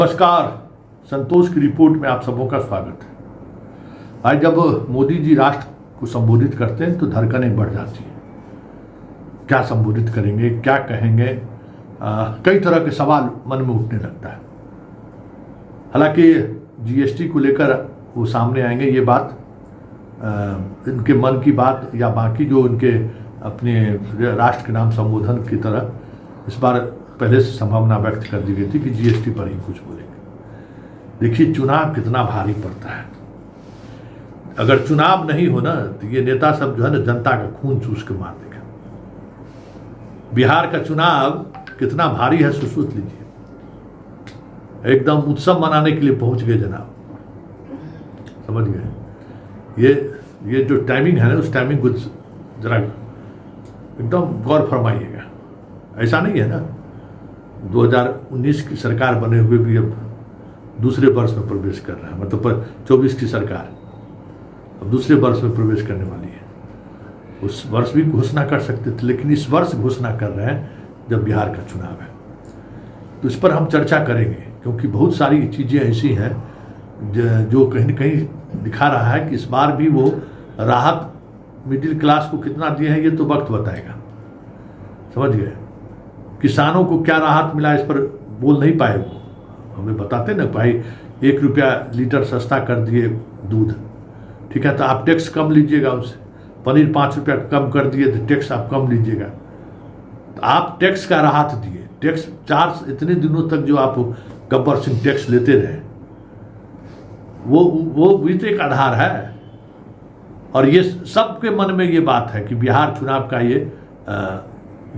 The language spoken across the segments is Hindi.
नमस्कार, संतोष की रिपोर्ट में आप सबों का स्वागत है। आज जब मोदी जी राष्ट्र को संबोधित करते हैं तो धड़कनें बढ़ जाती हैं। क्या संबोधित करेंगे, क्या कहेंगे, कई तरह के सवाल मन में उठने लगता है। हालांकि जीएसटी को लेकर वो सामने आएंगे, ये बात इनके मन की बात या बाकी जो इनके अपने राष्ट्र के नाम संबोधन की तरह इस बार पहले से संभावना व्यक्त कर दी गई थी कि जीएसटी पर ही कुछ बोलेंगे। देखिए, चुनाव कितना भारी पड़ता है। अगर चुनाव नहीं हो ना तो ये नेता सब जो है ना जनता का खून चूस के मार देगा। बिहार का चुनाव कितना भारी है सोच लीजिए। एकदम उत्सव मनाने के लिए पहुंच गए जनाब, समझ गए। ये जो टाइमिंग है ना, उस टाइमिंग को जरा एकदम गौर फरमाइएगा। ऐसा नहीं है ना, 2019 की सरकार बने हुए भी अब दूसरे वर्ष में प्रवेश कर रहा है, मतलब 24 की सरकार अब दूसरे वर्ष में प्रवेश करने वाली है। उस वर्ष भी घोषणा कर सकते थे, लेकिन इस वर्ष घोषणा कर रहे हैं जब बिहार का चुनाव है। तो इस पर हम चर्चा करेंगे, क्योंकि बहुत सारी चीज़ें ऐसी हैं जो कहीं न कहीं दिखा रहा है कि इस बार भी वो राहत मिडिल क्लास को कितना दिए हैं, ये तो वक्त बताएगा। समझ गए। किसानों को क्या राहत मिला इस पर बोल नहीं पाए। वो हमें बताते ना, भाई 1 रुपया लीटर सस्ता कर दिए दूध, ठीक है, तो आप टैक्स कम लीजिएगा उससे। पनीर 5 रुपया कम कर दिए तो टैक्स आप कम लीजिएगा। तो आप टैक्स का राहत दिए। टैक्स इतने दिनों तक जो आप गब्बर सिंह टैक्स लेते रहे, वो भी तो एक आधार है। और ये सबके मन में ये बात है कि बिहार चुनाव का ये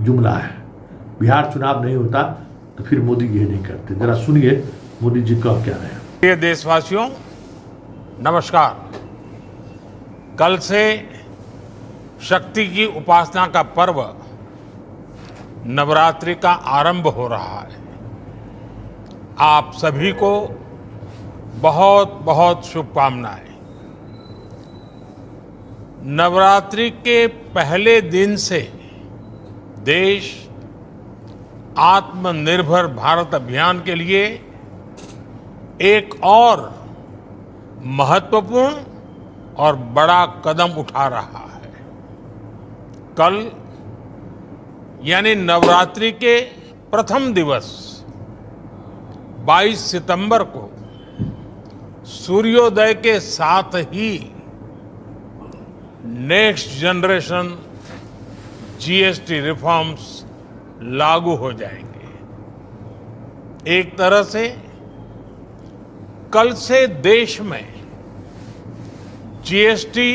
जुमला है। बिहार चुनाव नहीं होता तो फिर मोदी ये नहीं करते। जरा सुनिए मोदी जी कब क्या रहे हैं। प्रिय देशवासियों, नमस्कार। कल से शक्ति की उपासना का पर्व नवरात्रि का आरंभ हो रहा है। आप सभी को बहुत बहुत शुभकामनाएं। नवरात्रि के पहले दिन से देश आत्मनिर्भर भारत अभियान के लिए एक और महत्वपूर्ण और बड़ा कदम उठा रहा है। कल यानी नवरात्रि के प्रथम दिवस 22 सितंबर को सूर्योदय के साथ ही नेक्स्ट जनरेशन जीएसटी रिफॉर्म्स लागू हो जाएंगे। एक तरह से कल से देश में जीएसटी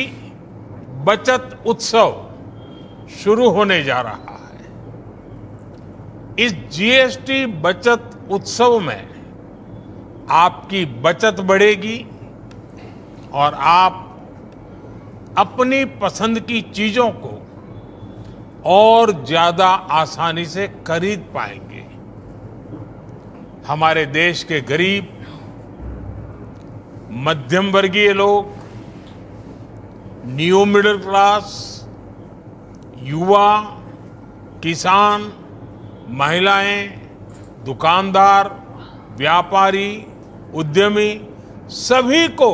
बचत उत्सव शुरू होने जा रहा है। इस जीएसटी बचत उत्सव में आपकी बचत बढ़ेगी और आप अपनी पसंद की चीजों को और ज्यादा आसानी से खरीद पाएंगे। हमारे देश के गरीब, मध्यम वर्गीय लोग, न्यू मिडिल क्लास, युवा, किसान, महिलाएं, दुकानदार, व्यापारी, उद्यमी, सभी को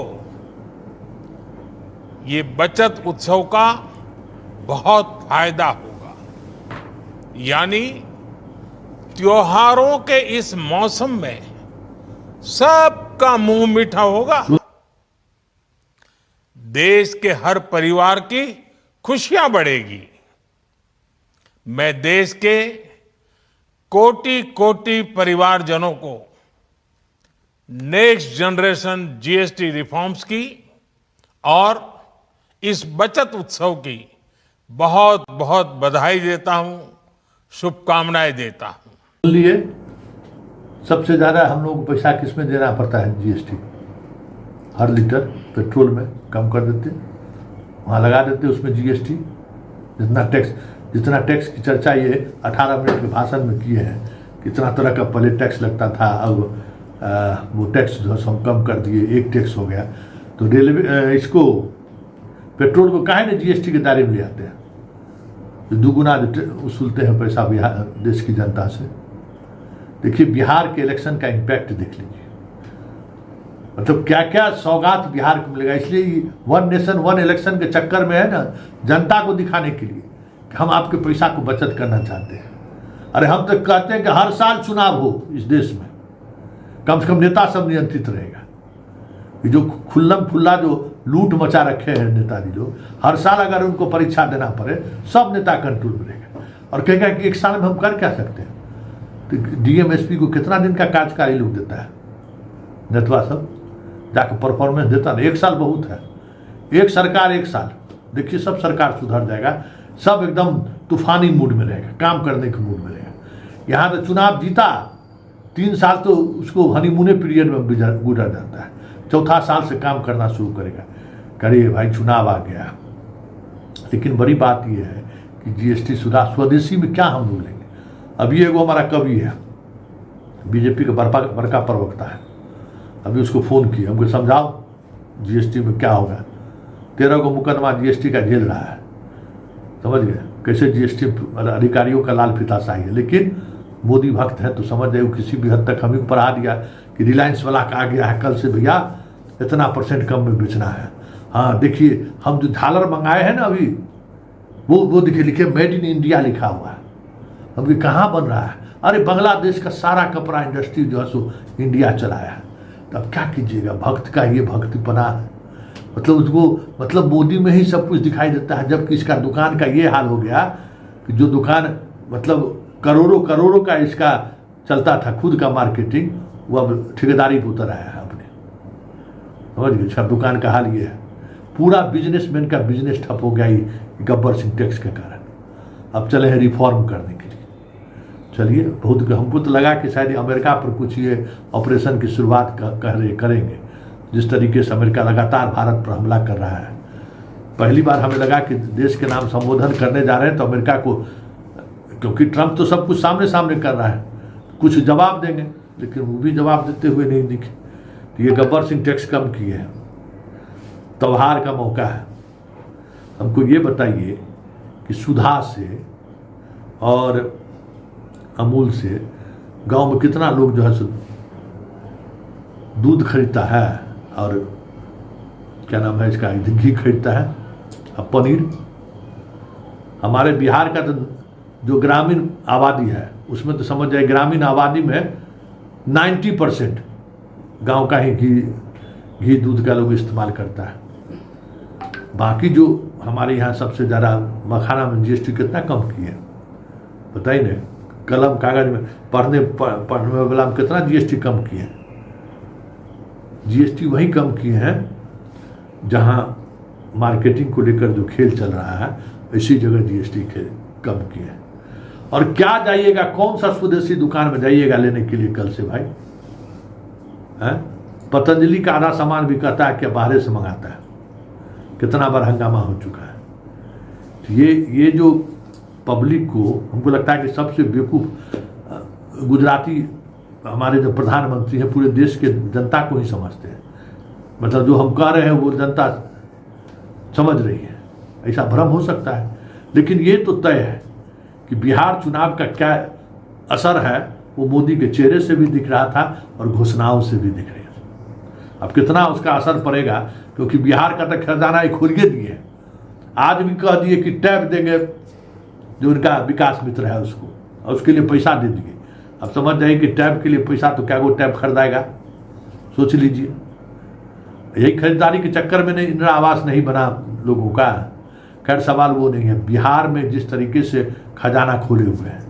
ये बचत उत्सव का बहुत फायदा होगा। यानी त्योहारों के इस मौसम में सबका मुंह मीठा होगा। देश के हर परिवार की खुशियां बढ़ेगी। मैं देश के कोटि कोटि परिवारजनों को नेक्स्ट जनरेशन जीएसटी रिफॉर्म्स की और इस बचत उत्सव की बहुत बहुत बधाई देता हूं, शुभकामनाएं देता हूं। लिए सबसे ज्यादा हम लोग को पैसा किसमें देना पड़ता है? जीएसटी। हर लीटर पेट्रोल में कम कर देते, वहाँ लगा देते उसमें जीएसटी। जितना टैक्स की चर्चा ये 18 मिनट के भाषण में किए हैं, कितना तरह का पहले टैक्स लगता था, अब वो टैक्स जो हम कम कर दिए, एक टैक्स हो गया। तो रेलवे इसको पेट्रोल को काहे ने जीएसटी के दायरे में ले आते हैं? दुगुना वसूलते हैं पैसा बिहार देश की जनता से। देखिए बिहार के इलेक्शन का इम्पैक्ट देख लीजिए। मतलब क्या क्या सौगात बिहार को मिलेगा। इसलिए वन नेशन वन इलेक्शन के चक्कर में है ना, जनता को दिखाने के लिए कि हम आपके पैसा को बचत करना चाहते हैं। अरे हम तो कहते हैं कि हर साल चुनाव हो इस देश में, कम से कम नेता सब नियंत्रित रहेगा। ये जो खुल्लम खुल्ला जो लूट मचा रखे हैं नेताजी लोग, हर साल अगर उनको परीक्षा देना पड़े, सब नेता कंट्रोल में रहेगा। और कहेगा कि एक साल में हम कर क्या सकते हैं। तो डीएमएसपी को कितना दिन का कार्यकाल लोग देता है, नेतवा सब जाकर परफॉर्मेंस देता है। एक साल बहुत है, एक सरकार एक साल, देखिए सब सरकार सुधर जाएगा, सब एकदम तूफानी मूड में रहेगा, काम करने के मूड में रहेगा। यहाँ तो चुनाव जीता 3 साल तो उसको हनीमूने पीरियड में गुजर जाता है, चौथा साल से काम करना शुरू करेगा, करिए भाई चुनाव आ गया। लेकिन बड़ी बात यह है कि जीएसटी सुधार स्वदेशी में क्या हम लोग लेंगे। अभी एगो हमारा कवि है, बीजेपी का बड़का प्रवक्ता है, अभी उसको फ़ोन किया, हमको समझाओ जीएसटी में क्या होगा। 13 को मुकदमा जीएसटी का झेल रहा है, समझ गए कैसे जीएसटी अधिकारियों का लाल फीताशाही है। लेकिन मोदी भक्त है तो समझ जाए, किसी भी हद तक हमें ऊपर आ दिया कि रिलायंस वाला का आ गया है कल से भैया इतना % कम में बेचना है। हाँ देखिए हम जो झालर मंगाए हैं ना अभी, वो देखिए लिखे मेड इन इंडिया लिखा हुआ है। अभी कहाँ बन रहा है, अरे बांग्लादेश का सारा कपड़ा इंडस्ट्री जो है सो इंडिया चलाया है। तब क्या कीजिएगा, भक्त का ये भक्तिपना है। मतलब उसको मतलब मोदी में ही सब कुछ दिखाई देता है, जबकि इसका दुकान का ये हाल हो गया कि जो दुकान मतलब करोड़ों का इसका चलता था खुद का मार्केटिंग, वो अब ठेकेदारी पर उतर आया है अपने, समझ गए। इसका दुकान का हाल ये है, पूरा बिजनेसमैन का बिजनेस ठप हो गया ही गब्बर सिंह टैक्स के कारण। अब चले हैं रिफॉर्म करने के लिए। चलिए बहुत, हमको तो लगा कि शायद अमेरिका पर कुछ ये ऑपरेशन की शुरुआत करेंगे। जिस तरीके से अमेरिका लगातार भारत पर हमला कर रहा है, पहली बार हमें लगा कि देश के नाम संबोधन करने जा रहे हैं तो अमेरिका को, क्योंकि ट्रंप तो सब कुछ सामने सामने कर रहा है, कुछ जवाब देंगे, लेकिन वो भी जवाब देते हुए नहीं दिखे। तो ये गब्बर सिंह टैक्स कम किए हैं, त्योहार का मौका है। हमको ये बताइए कि सुधा से और अमूल से गांव में कितना लोग जो है सो दूध खरीदता है और क्या नाम है इसका, घी खरीदता है और पनीर। हमारे बिहार का तो जो ग्रामीण आबादी है उसमें तो समझ जाए ग्रामीण आबादी में 90% गांव का ही घी दूध का लोग इस्तेमाल करता है। बाकी जो हमारे यहाँ सबसे ज़्यादा मखाना में जीएसटी कितना कम किए बताइए ना, कलम कागज में पढ़ने वाला में कितना जीएसटी कम किए। जीएसटी वही कम किए हैं जहाँ मार्केटिंग को लेकर जो खेल चल रहा है, इसी जगह जीएसटी कम किए हैं। और क्या जाइएगा, कौन सा स्वदेशी दुकान में जाइएगा लेने के लिए कल से भाई है? पतंजलि का आधा सामान भी कहता है कि बाहर से मंगाता है, कितना बार हंगामा हो चुका है। तो ये जो पब्लिक को, हमको लगता है कि सबसे बेवकूफ़ गुजराती हमारे जो प्रधानमंत्री हैं पूरे देश के जनता को ही समझते हैं। मतलब जो हम कह रहे हैं वो जनता समझ रही है, ऐसा भ्रम हो सकता है। लेकिन ये तो तय है कि बिहार चुनाव का क्या असर है वो मोदी के चेहरे से भी दिख रहा था और घोषणाओं से भी दिख रही है। अब कितना उसका असर पड़ेगा, क्योंकि बिहार का तो खजाना ही खोलिए दिए, आज भी कह दिए कि टैब देंगे जो उनका विकास मित्र है उसको, और उसके लिए पैसा दे दिए। अब समझ जाइए कि टैब के लिए पैसा तो क्या वो टैब खरीदाएगा, सोच लीजिए। यही खरीदारी के चक्कर में नहीं इंदिरा आवास नहीं बना लोगों का। खैर सवाल वो नहीं है, बिहार में जिस तरीके से खजाना खोले हुए हैं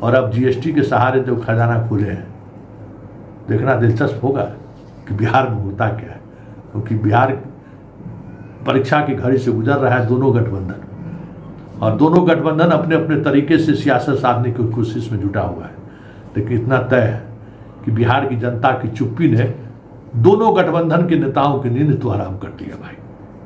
और अब जीएसटी के सहारे जो खजाना खोले हैं, देखना दिलचस्प होगा कि बिहार में होता क्या है। क्योंकि बिहार परीक्षा की घड़ी से गुजर रहा है दोनों गठबंधन, और दोनों गठबंधन अपने अपने तरीके से सियासत साधने की कोशिश में जुटा हुआ है। लेकिन इतना तय है कि बिहार की जनता की चुप्पी ने दोनों गठबंधन के नेताओं की नींद तो हराम कर दिया भाई।